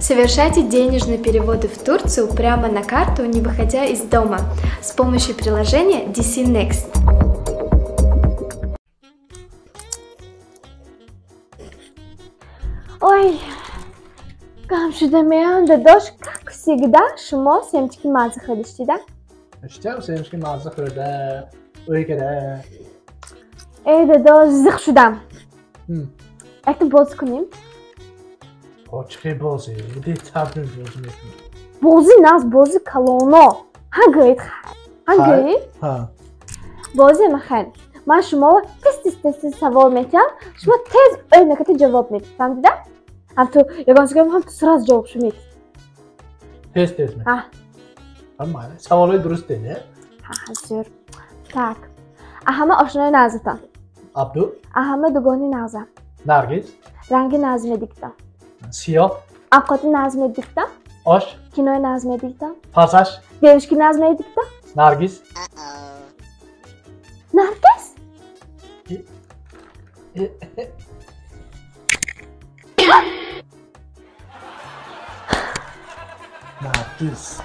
Совершайте денежные переводы в Турцию прямо на карту, не выходя из дома, с помощью приложения DC Next. Ой, камшидамян, дадош, как всегда, шумо семечки мазы ходишь, да? اشتم سیمشکی مازه خورده اوی کده Ey dadash, zıx şudam. Ektim boz kunayım. پاچخه بازی ده تبدیل بازی میکنی Bozi naz, bozi kalono. Hangayit xay? Hangayit? ها Bozi maxay. من شما تست سوال میتونم شما تز این نکته جواب میدید فهمیدید؟ هم تو یگان سگم هم تو سراز جواب شو میدید تست می ها اما سوالای درسته نه ها hazır tak اهمه آشنای نازتان عبدو اهمه دوگانی نازم نرگس رنگی نازم دیکتم سیاه اوقاتی نازم دیکتم آش کینوی نازم دیکتم پاساش دیمشکی نازم دیکتم نرگس نرگس نرگس